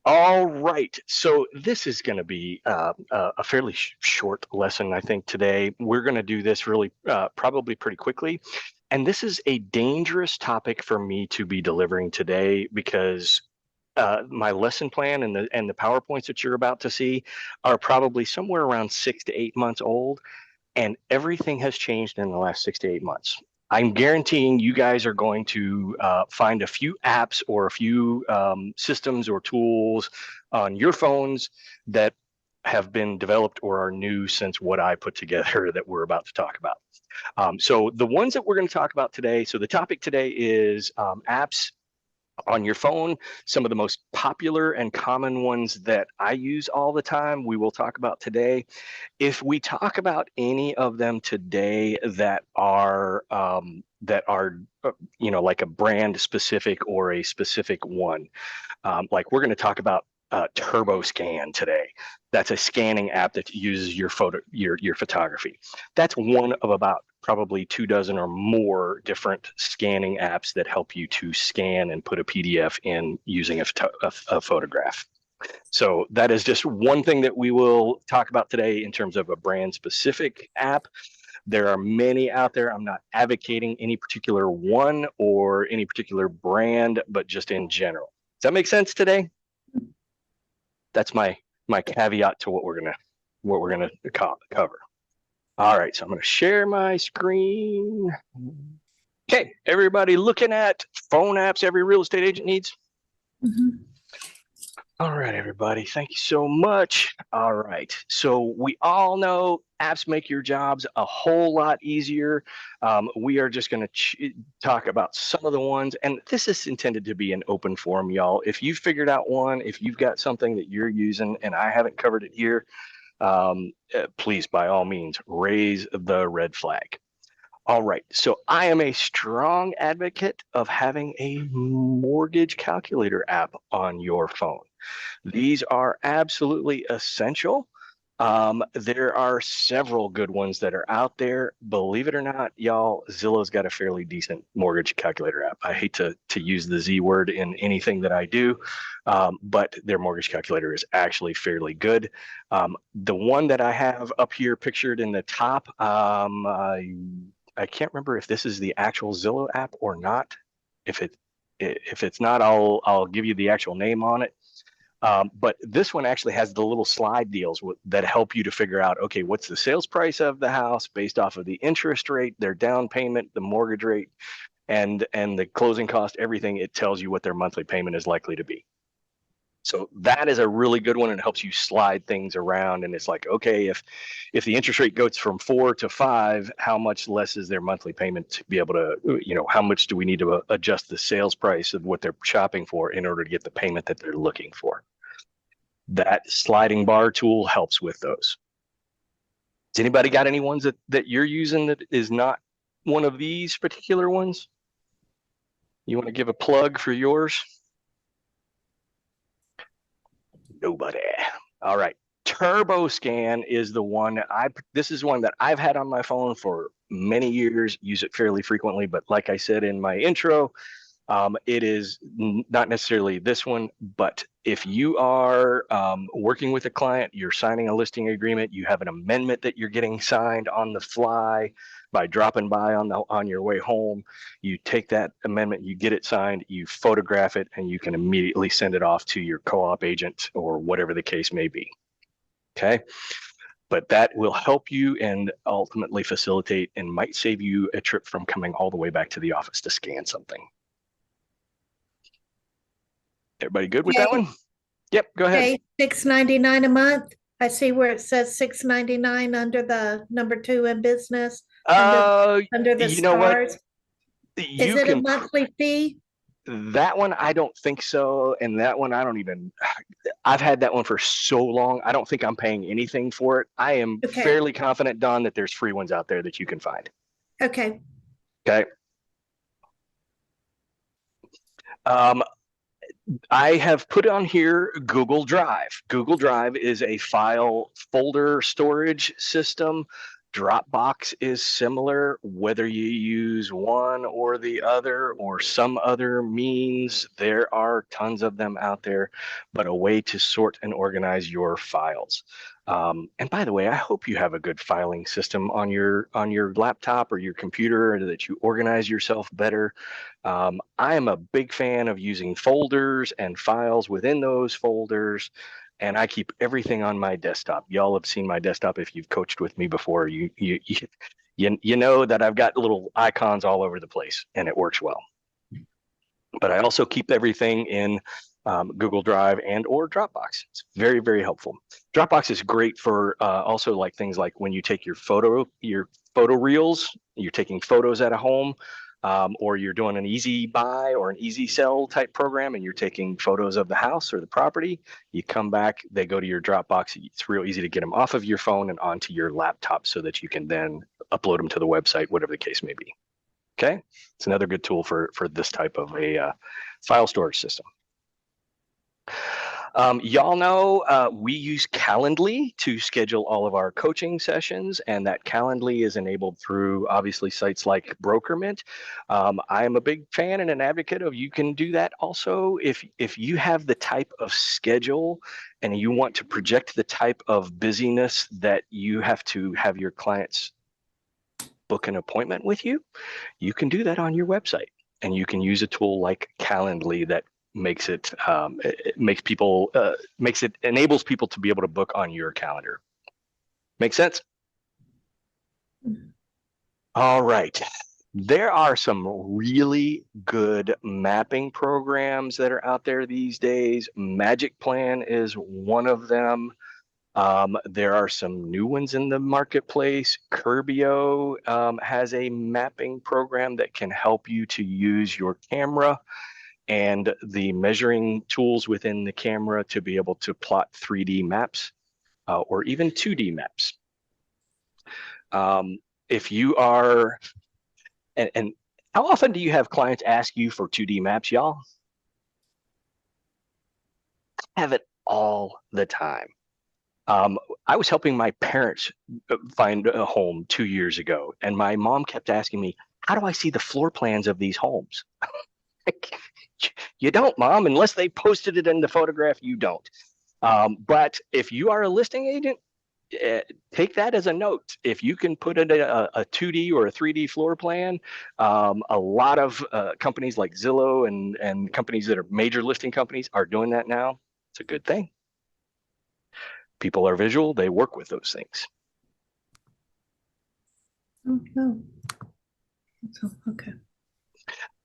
All right. So this is going to be a fairly short lesson, I think, today. We're going to do this really probably pretty quickly. And this is a dangerous topic for me to be delivering today because my lesson plan and the PowerPoints that you're about to see are probably somewhere around 6 to 8 months old, and everything has changed in the last 6 to 8 months. I'm guaranteeing you guys are going to find a few apps or a few systems or tools on your phones that have been developed or are new since what I put together that we're about to talk about. So the ones that we're going to talk about today, so the topic today is apps on your phone. Some of the most popular and common ones that I use all the time, we will talk about today. If we talk about any of them today that are like a brand specific or a specific one, like we're going to talk about Turbo Scan today. That's a scanning app that uses your photography. That's one of about probably 24 or more different scanning apps that help you to scan and put a PDF in using a photograph. So that is just one thing that we will talk about today in terms of a brand specific app. There are many out there. I'm not advocating any particular one or any particular brand, but just in general. Does that make sense today? That's my caveat to what we're gonna cover. All right, so I'm gonna share my screen. Okay, everybody looking at phone apps every real estate agent needs? Mhm. All right, everybody, thank you so much. All right, so we all know apps make your jobs a whole lot easier. We are just going to talk about some of the ones, and this is intended to be an open forum, y'all. If you figured out one, if you've got something that you're using and I haven't covered it here, please, by all means, raise the red flag. All right, so I am a strong advocate of having a mortgage calculator app on your phone. These are absolutely essential. There are several good ones that are out there. Believe it or not, y'all, Zillow's got a fairly decent mortgage calculator app. I hate to use the Z word in anything that I do, but their mortgage calculator is actually fairly good. The one that I have up here pictured in the top, I can't remember if this is the actual Zillow app or not. If it's not, I'll give you the actual name on it. But this one actually has the little slide deals that help you to figure out, okay, what's the sales price of the house based off of the interest rate, their down payment, the mortgage rate, and the closing cost, everything. It tells you what their monthly payment is likely to be. So that is a really good one, and it helps you slide things around. And it's like, okay, if the interest rate goes from 4 to 5, how much less is their monthly payment to be able to, how much do we need to adjust the sales price of what they're shopping for in order to get the payment that they're looking for? That sliding bar tool helps with those. Has anybody got any ones that you're using that is not one of these particular ones? You want to give a plug for yours? Nobody. All right. Turbo Scan is the one this is one that I've had on my phone for many years, use it fairly frequently, but like I said in my intro, it is not necessarily this one, but if you are working with a client, you're signing a listing agreement, you have an amendment that you're getting signed on the fly by dropping by on your way home, you take that amendment, you get it signed, you photograph it, and you can immediately send it off to your co-op agent or whatever the case may be. Okay. But that will help you and ultimately facilitate and might save you a trip from coming all the way back to the office to scan something. Everybody good with that one? Yep, go ahead. Okay, $6.99 a month. I see where it says $6.99 under the number 2 in business, under the You know what? stars. Is You it a can monthly fee? that one I don't think so, and that one I don't even. I've had that one for so long. I don't think I'm paying anything for it. I am Okay. fairly confident, Don, that there's free ones out there that you can find. Okay. Okay. I have put on here Google Drive. Google Drive is a file folder storage system. Dropbox is similar, whether you use one or the other or some other means. There are tons of them out there, but a way to sort and organize your files. And by the way, I hope you have a good filing system on your laptop or your computer that you organize yourself better. I am a big fan of using folders and files within those folders, and I keep everything on my desktop. Y'all have seen my desktop if you've coached with me before. You know that I've got little icons all over the place, and it works well. But I also keep everything in Google Drive and or Dropbox. It's very, very helpful. Dropbox is great for also like things like when you take your photo reels, you're taking photos at a home, or you're doing an easy buy or an easy sell type program and you're taking photos of the house or the property. You come back, they go to your Dropbox. It's real easy to get them off of your phone and onto your laptop so that you can then upload them to the website, whatever the case may be. Okay, it's another good tool for this type of a file storage system. Y'all know we use Calendly to schedule all of our coaching sessions, and that Calendly is enabled through obviously sites like Brokerment. I am a big fan and an advocate of you can do that also if you have the type of schedule and you want to project the type of busyness that you have to have your clients book an appointment with you. You can do that on your website, and you can use a tool like Calendly that makes it enables people to be able to book on your calendar. Make sense? All right. There are some really good mapping programs that are out there these days. Magic Plan is one of them. There are some new ones in the marketplace. Curbio has a mapping program that can help you to use your camera and the measuring tools within the camera to be able to plot 3D maps or even 2D maps. If you are, and how often do you have clients ask you for 2D maps, y'all? I have it all the time. I was helping my parents find a home 2 years ago, and my mom kept asking me, how do I see the floor plans of these homes? You don't, Mom, unless they posted it in the photograph, you don't. But if you are a listing agent, take that as a note. If you can put in a 2D or a 3D floor plan, a lot of companies like Zillow and companies that are major listing companies are doing that now. It's a good thing. People are visual, they work with those things. Oh, no. Okay.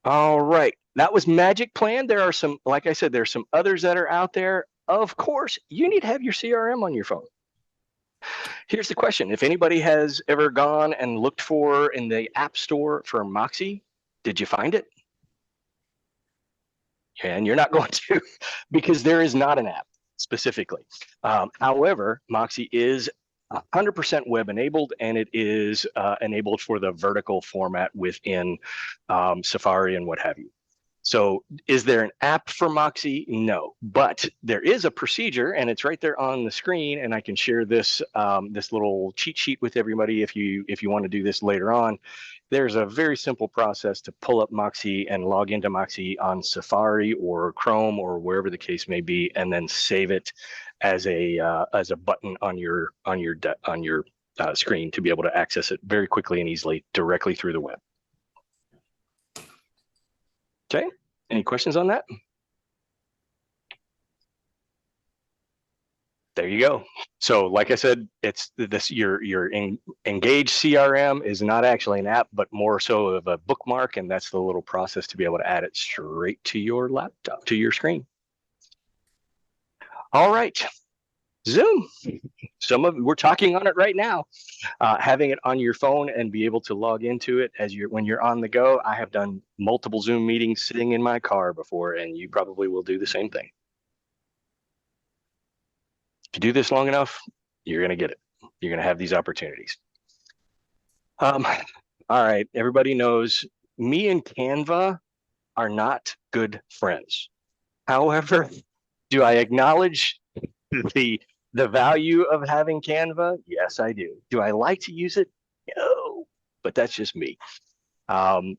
All right. That was Magic Plan. There are some, like I said, there's some others that are out there. Of course, you need to have your CRM on your phone. Here's the question. If anybody has ever gone and looked for in the App Store for Moxie, did you find it? And you're not going to because there is not an app specifically. However, Moxie is 100% web enabled, and it is enabled for the vertical format within Safari and what have you. So is there an app for Moxie? No, but there is a procedure, and it's right there on the screen, and I can share this this little cheat sheet with everybody if you want to do this later on. There's a very simple process to pull up Moxie and log into Moxie on Safari or Chrome or wherever the case may be, and then save it as a button on your screen to be able to access it very quickly and easily directly through the web. Okay, any questions on that? There you go. So like I said, it's this your Engage CRM is not actually an app, but more so of a bookmark, and that's the little process to be able to add it straight to your laptop, to your screen. All right, Zoom. We're talking on it right now. Having it on your phone and be able to log into it when you're on the go. I have done multiple Zoom meetings sitting in my car before, and you probably will do the same thing. If you do this long enough, you're going to get it. You're going to have these opportunities. All right, everybody knows me and Canva are not good friends. However, do I acknowledge the the value of having Canva? Yes, I do. Do I like to use it? No, but that's just me. Um,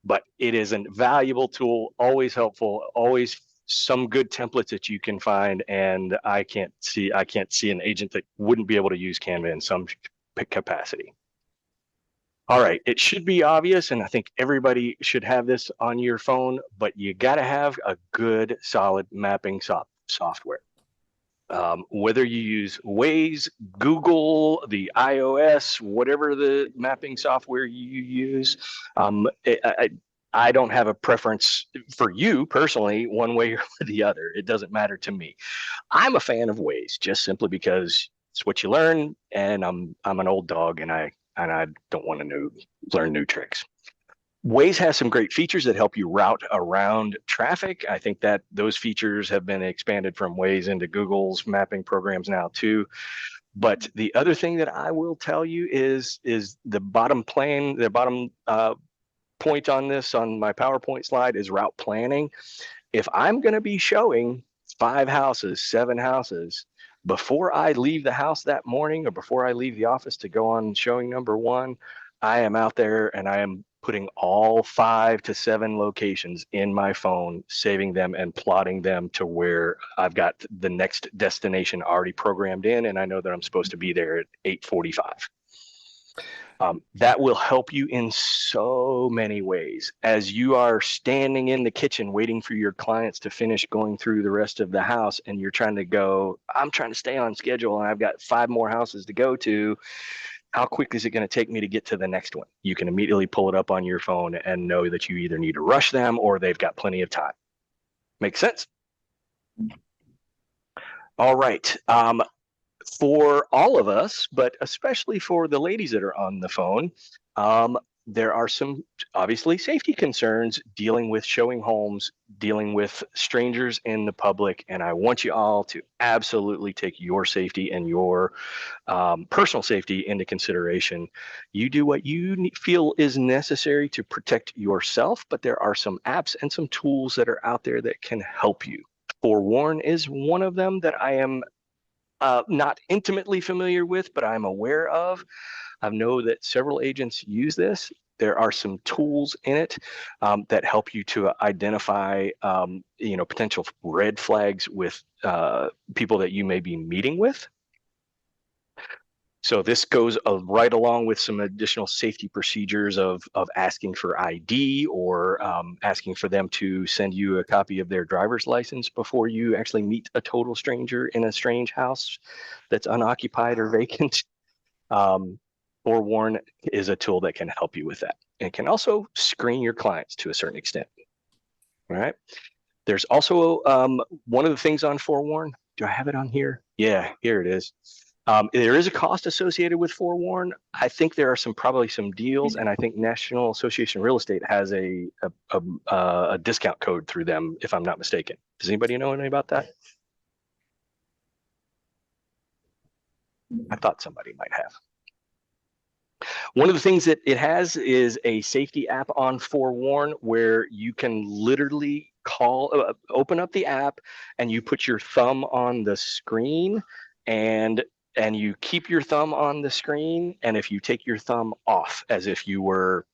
but it is a valuable tool, always helpful, always some good templates that you can find. And I can't see an agent that wouldn't be able to use Canva in some capacity. All right, it should be obvious, and I think everybody should have this on your phone, but you got to have a good, solid mapping software. Whether you use Waze, Google, the iOS, whatever the mapping software you use, I don't have a preference for you personally, one way or the other. It doesn't matter to me. I'm a fan of Waze just simply because it's what you learn, and I'm an old dog, and I don't want to learn new tricks. Waze has some great features that help you route around traffic. I think that those features have been expanded from Waze into Google's mapping programs now too. But the other thing that I will tell you is the bottom point on this on my PowerPoint slide is route planning. If I'm going to be showing 5 houses, 7 houses, before I leave the house that morning or before I leave the office to go on showing number 1, I am out there and I am putting all 5 to 7 locations in my phone, saving them and plotting them to where I've got the next destination already programmed in, and I know that I'm supposed to be there at 8:45. That will help you in so many ways. As you are standing in the kitchen waiting for your clients to finish going through the rest of the house, and you're trying to go, I'm trying to stay on schedule and I've got 5 more houses to go to. How quick is it going to take me to get to the next one? You can immediately pull it up on your phone and know that you either need to rush them or they've got plenty of time. Make sense? All right. For all of us, but especially for the ladies that are on the phone, there are some obviously safety concerns dealing with showing homes, dealing with strangers in the public, and I want you all to absolutely take your safety and your personal safety into consideration. You do what you feel is necessary to protect yourself, but there are some apps and some tools that are out there that can help you. Forewarn is one of them that I am not intimately familiar with, but I'm aware of. I know that several agents use this. There are some tools in it that help you to identify, potential red flags with people that you may be meeting with. So this goes right along with some additional safety procedures of asking for ID or asking for them to send you a copy of their driver's license before you actually meet a total stranger in a strange house that's unoccupied or vacant. Forewarn is a tool that can help you with that. And can also screen your clients to a certain extent. All right. There's also one of the things on Forewarn. Do I have it on here? Yeah, here it is. There is a cost associated with Forewarn. I think there are probably some deals, and I think National Association of Real Estate has a discount code through them, if I'm not mistaken. Does anybody know anything about that? I thought somebody might have. One of the things that it has is a safety app on Forewarn where you can literally open up the app, and you put your thumb on the screen, and you keep your thumb on the screen, and if you take your thumb off as if you were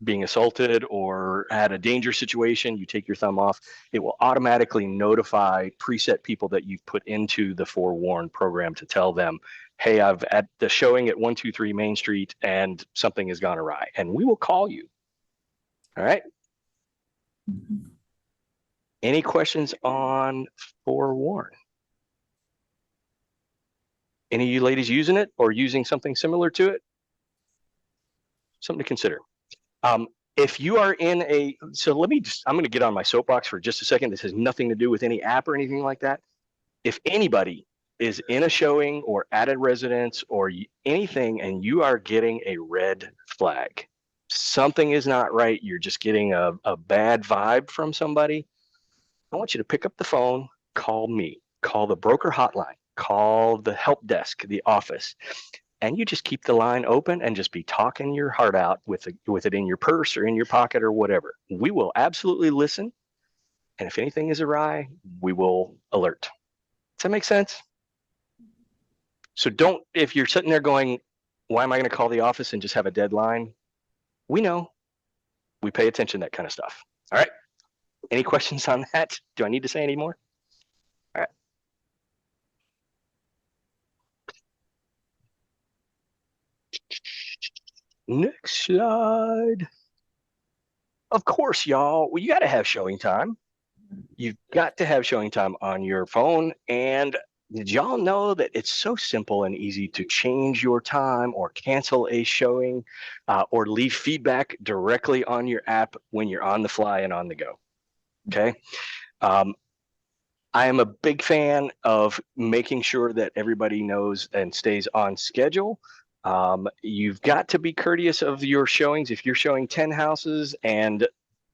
being assaulted or had a danger situation, you take your thumb off, it will automatically notify preset people that you've put into the Forewarn program to tell them, hey, I've at the showing at 123 Main Street and something has gone awry, and we will call you. All right. Mm-hmm. Any questions on Forewarn? Any of you ladies using it or using something similar to it? Something to consider. If you are in I'm going to get on my soapbox for just a second. This has nothing to do with any app or anything like that. If anybody is in a showing or at a residence or anything, and you are getting a red flag, something is not right, you're just getting a bad vibe from somebody, I want you to pick up the phone, call me, call the broker hotline, call the help desk, the office, and you just keep the line open and just be talking your heart out with it in your purse or in your pocket or whatever. We will absolutely listen. And if anything is awry, we will alert. Does that make sense? So don't, if you're sitting there going, why am I going to call the office and just have a deadline? We know, we pay attention to that kind of stuff. All right. Any questions on that? Do I need to say any more? All right. Next slide. Of course, y'all, well, you got to have showing time. You've got to have showing time on your phone. And did y'all know that it's so simple and easy to change your time or cancel a showing or leave feedback directly on your app when you're on the fly and on the go? Okay. I am a big fan of making sure that everybody knows and stays on schedule. You've got to be courteous of your showings. If you're showing 10 houses and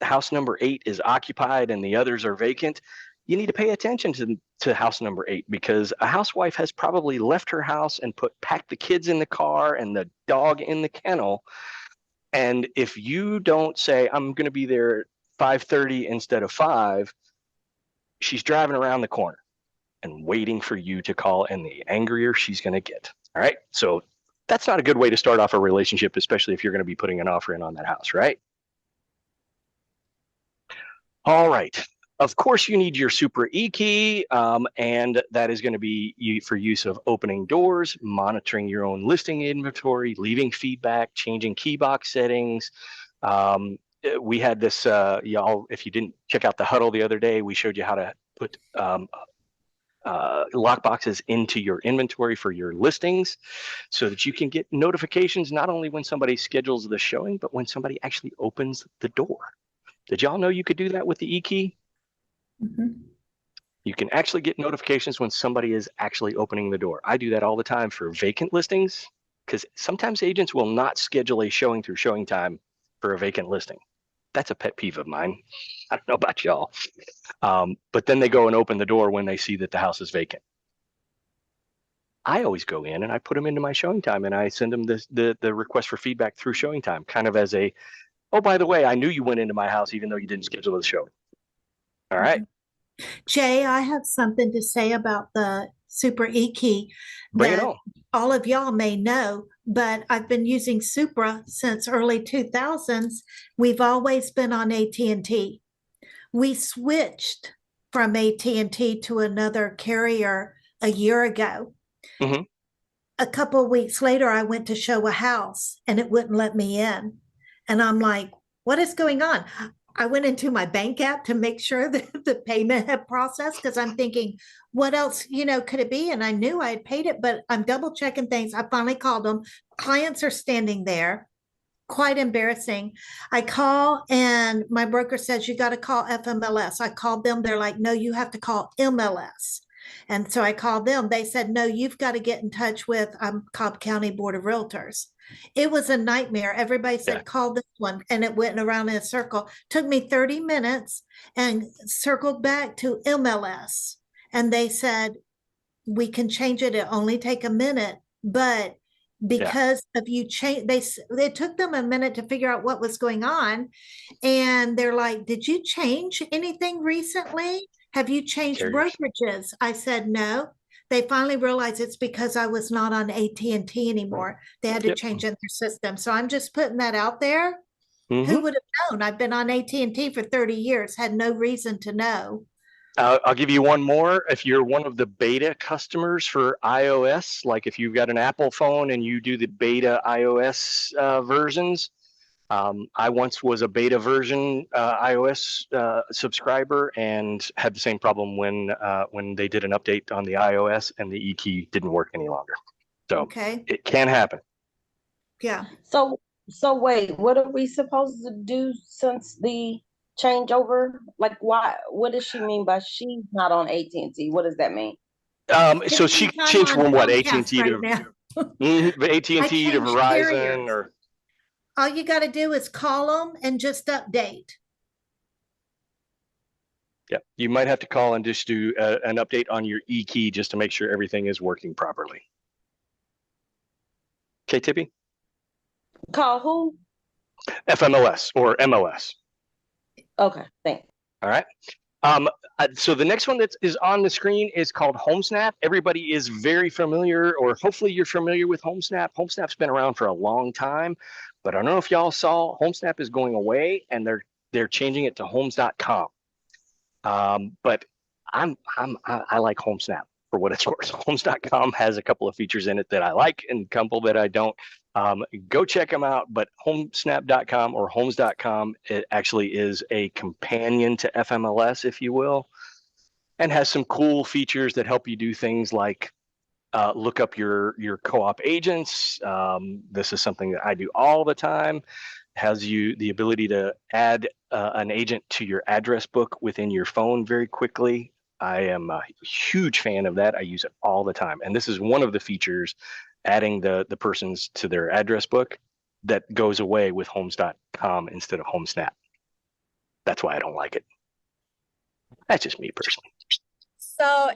house number 8 is occupied and the others are vacant, you need to pay attention to house number 8 because a housewife has probably left her house and packed the kids in the car and the dog in the kennel. And if you don't say, I'm going to be there 5:30 instead of 5, she's driving around the corner and waiting for you to call, and the angrier she's going to get. All right. So that's not a good way to start off a relationship, especially if you're going to be putting an offer in on that house, right? All right. Of course, you need your super e-key, and that is going to be for use of opening doors, monitoring your own listing inventory, leaving feedback, changing key box settings. We had this, y'all, if you didn't check out the huddle the other day, we showed you how to put lock boxes into your inventory for your listings so that you can get notifications not only when somebody schedules the showing, but when somebody actually opens the door. Did y'all know you could do that with the e-key? Mhm. You can actually get notifications when somebody is actually opening the door. I do that all the time for vacant listings because sometimes agents will not schedule a showing through showing time for a vacant listing. That's a pet peeve of mine. I don't know about y'all. But then they go and open the door when they see that the house is vacant. I always go in and I put them into my showing time and I send them the request for feedback through showing time, kind of as a, oh, by the way, I knew you went into my house even though you didn't schedule the show. All right. Jay, I have something to say about the Super E-Key Bring it that on. all of y'all may know, but I've been using Supra since early 2000s. We've always been on AT&T. We switched from AT&T to another carrier a year ago. Mm-hmm. A couple of weeks later, I went to show a house and it wouldn't let me in. And I'm like, what is going on? I went into my bank app to make sure that the payment had processed because I'm thinking, what else, could it be? And I knew I had paid it, but I'm double checking things. I finally called them. Clients are standing there. Quite embarrassing. I call and my broker says, you got to call FMLS. I called them. They're like, no, you have to call MLS. And so I called them. They said, no, you've got to get in touch with Cobb County Board of Realtors. It was a nightmare. Everybody Yeah. said, call this one. And it went around in a circle. Took me 30 minutes and circled back to MLS. And they said, we can change it. It only take a minute, but Yeah. because of you change, they took them a minute to figure out what was going on, and they're like, "Did you change anything recently? Have you changed Carriers. brokerages?" I said, "No." They finally realized it's because I was not on AT&T anymore. They had to Yep. change in their system. So I'm just putting that out there. Who Mm-hmm. would have known? I've been on AT&T for 30 years, had no reason to know. I'll give you one more. If you're one of the beta customers for iOS, like if you've got an Apple phone and you do the beta iOS versions, I once was a beta version iOS subscriber and had the same problem when they did an update on the iOS and the e-key didn't work any longer. So Okay. it can happen. Yeah. So wait, what are we supposed to do since the changeover? Like, why? What does she mean by she's not on AT&T? What does that mean? So she I'm changed on from what Comcast AT&T right to now. I AT&T to changed Verizon carriers. or All you got to do is call them and just update. yeah, you might have to call and just do an update on your e-key just to make sure everything is working properly. Okay, Tippy? Call who? FMLS or MOS. Okay, thanks. All right. So the next one that is on the screen is called HomeSnap. Everybody is very familiar, or hopefully you're familiar with HomeSnap. HomeSnap's been around for a long time, but I don't know if y'all saw HomeSnap is going away, and they're changing it to Homes.com. But I like HomeSnap for what it's worth. Homes.com has a couple of features in it that I like and a couple that I don't. Go check them out. But Homesnap.com or Homes.com, it actually is a companion to FMLS, if you will, and has some cool features that help you do things like look up your co-op agents. This is something that I do all the time. Has you the ability to add an agent to your address book within your phone very quickly. I am a huge fan of that. I use it all the time. And this is one of the features, adding the persons to their address book, that goes away with Homes.com instead of HomeSnap. That's why I don't like it. That's just me personally. So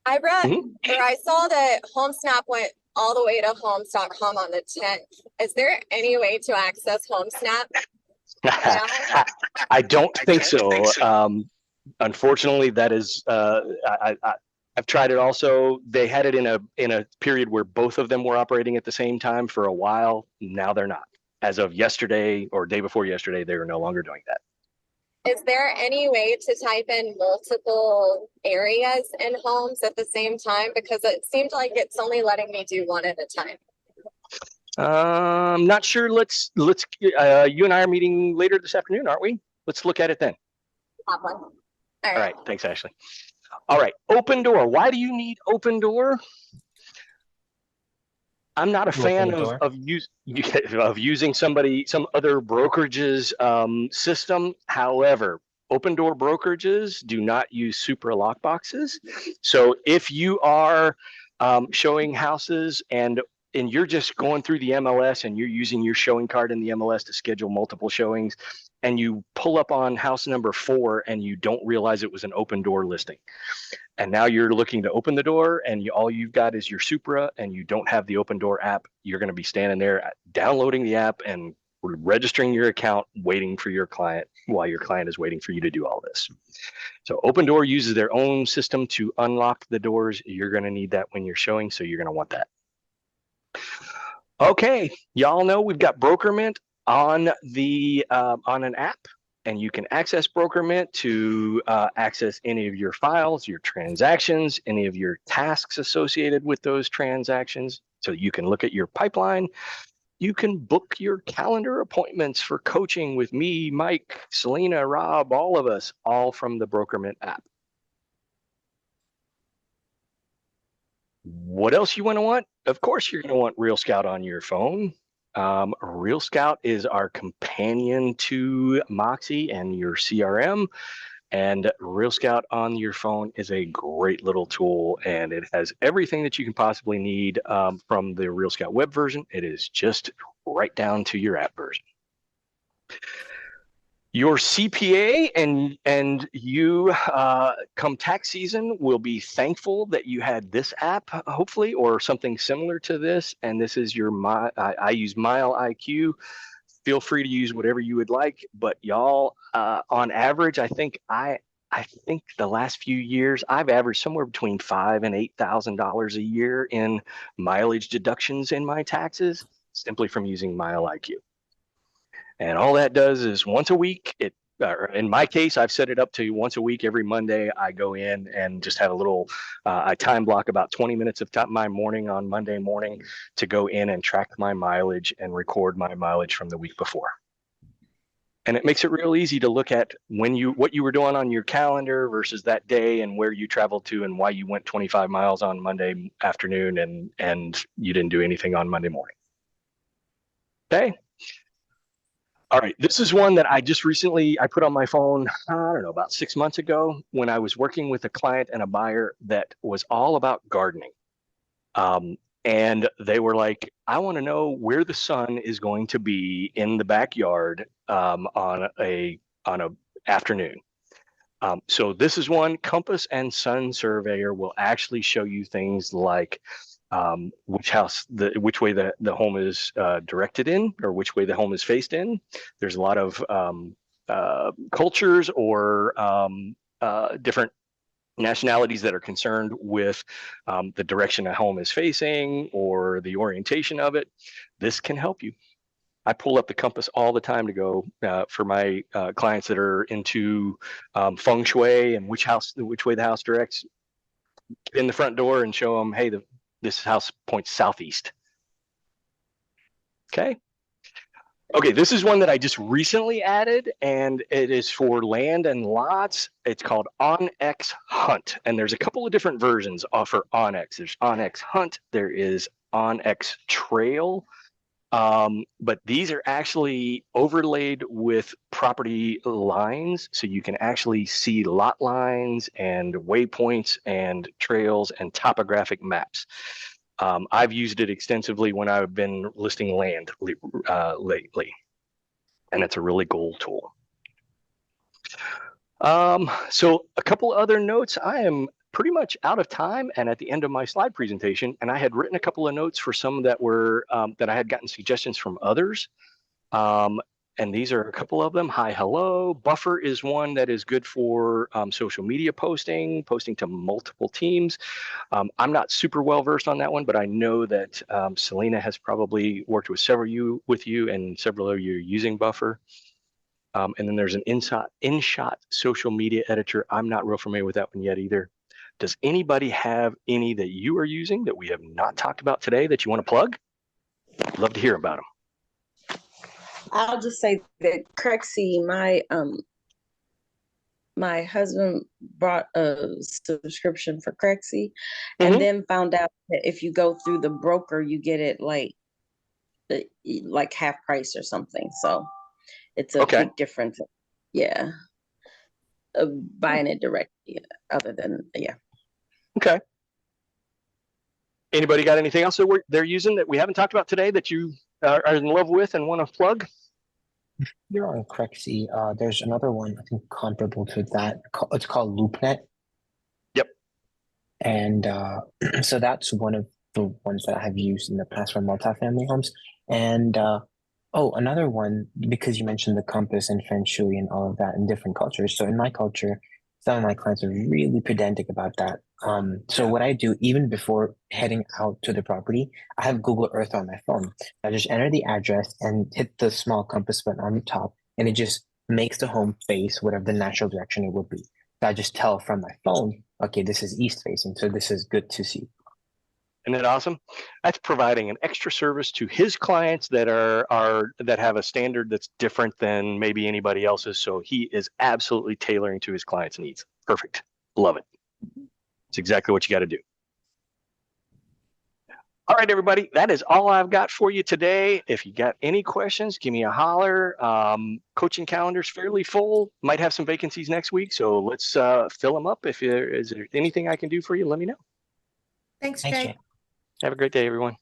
I read or I saw that HomeSnap went all the way to homes.com on the 10th. Is there any way to access HomeSnap? I don't think so. Unfortunately, that is I've tried it also. They had it in a period where both of them were operating at the same time for a while. Now they're not. As of yesterday or day before yesterday, they are no longer doing that. Is there any way to type in multiple areas in homes at the same time? Because it seemed like it's only letting me do one at a time. I'm not sure. Let's you and I are meeting later this afternoon, aren't we? Let's look at it then. Top one. All All right. Thanks, Ashley. All right. Open Door. Why do you need Open Door? I'm not a fan of using some other brokerage's system. However, Open Door brokerages do not use Supra lockboxes. So if you are showing houses and you're just going through the MLS and you're using your showing card in the MLS to schedule multiple showings, and you pull up on house number 4 and you don't realize it was an Open Door listing, and now you're looking to open the door and all you've got is your Supra and you don't have the Open Door app, you're going to be standing there downloading the app and registering your account, waiting for your client while your client is waiting for you to do all this. So Open Door uses their own system to unlock the doors. You're going to need that when you're showing, so you're going to want that. Okay, y'all know we've got BrokerMint on an app, and you can access BrokerMint to access any of your files, your transactions, any of your tasks associated with those transactions. So you can look at your pipeline. You can book your calendar appointments for coaching with me, Mike, Selena, Rob, all of us, all from the BrokerMint app. What else you want? Of course, you're going to want Real Scout on your phone. Real Scout is our companion to Moxie and your CRM. And Real Scout on your phone is a great little tool, and it has everything that you can possibly need from the Real Scout web version. It is just right down to your app version. Your CPA and you come tax season will be thankful that you had this app, hopefully, or something similar to this. And this is your I use Mile IQ. Feel free to use whatever you would like, but y'all, on average, I think the last few years I've averaged somewhere between $5,000 and $8,000 a year in mileage deductions in my taxes, simply from using Mile IQ. And all that does is once a week, in my case, I've set it up to once a week. Every Monday, I go in and just have a little, I time block about 20 minutes of my morning on Monday morning to go in and track my mileage and record my mileage from the week before. And it makes it real easy to look at what you were doing on your calendar versus that day and where you traveled to and why you went 25 miles on Monday afternoon and you didn't do anything on Monday morning. Okay. All right, this is one that I just recently, I put on my phone, I don't know, about 6 months ago when I was working with a client and a buyer that was all about gardening. And they were like, I want to know where the sun is going to be in the backyard on a afternoon. So this is one. Compass and Sun Surveyor will actually show you things like which way the home is directed in, or which way the home is faced in. There's a lot of cultures or different nationalities that are concerned with the direction a home is facing or the orientation of it, this can help you. I pull up the compass all the time to go for my clients that are into feng shui and which way the house directs in the front door, and show them, hey, this house points southeast. Okay. Okay, this is one that I just recently added, and it is for land and lots. It's called OnX Hunt, and there's a couple of different versions for OnX. There's OnX Hunt, there is OnX Trail, but these are actually overlaid with property lines, so you can actually see lot lines and waypoints and trails and topographic maps. I've used it extensively when I've been listing land lately, and it's a really cool tool. So a couple other notes. I am pretty much out of time and at the end of my slide presentation, and I had written a couple of notes for some that were that I had gotten suggestions from others. And these are a couple of them. Hi, hello. Buffer is one that is good for social media posting to multiple teams. I'm not super well versed on that one, but I know that Selena has probably worked with several with you, and several of you are using Buffer. And then there's an InShot social media editor. I'm not real familiar with that one yet either. Does anybody have any that you are using that we have not talked about today that you want to plug? I'd love to hear about them. I'll just say that Crexy, my husband bought a subscription for Crexy, and then found out that if you go through the broker, you get it like half price or something. So it's a big difference. Yeah, buying it directly. Other than Okay. Anybody got anything else that they're using that we haven't talked about today that you are in love with and want to plug? You're on Crexy. There's another one I think comparable to that. It's called LoopNet. Yep. And so that's one of the ones that I have used in the past for multifamily homes. And another one, because you mentioned the compass and feng shui and all of that in different cultures. So in my culture, some of my clients are really pedantic about that. So what I do, even before heading out to the property, I have Google Earth on my phone. I just enter the address and hit the small compass button on the top, and it just makes the home face whatever the natural direction it would be. So I just tell from my phone, okay, this is east facing, so this is good to see. Isn't that awesome? That's providing an extra service to his clients that that have a standard that's different than maybe anybody else's. So he is absolutely tailoring to his clients' needs. Perfect. Love it. It's exactly what you got to do. All right, everybody, that is all I've got for you today. If you got any questions, give me a holler. Coaching calendar's fairly full. Might have some vacancies next week, so let's fill them up. Is there anything I can do for you, let me know. Thanks, Thanks, Jay. Jay. Have a great day, everyone.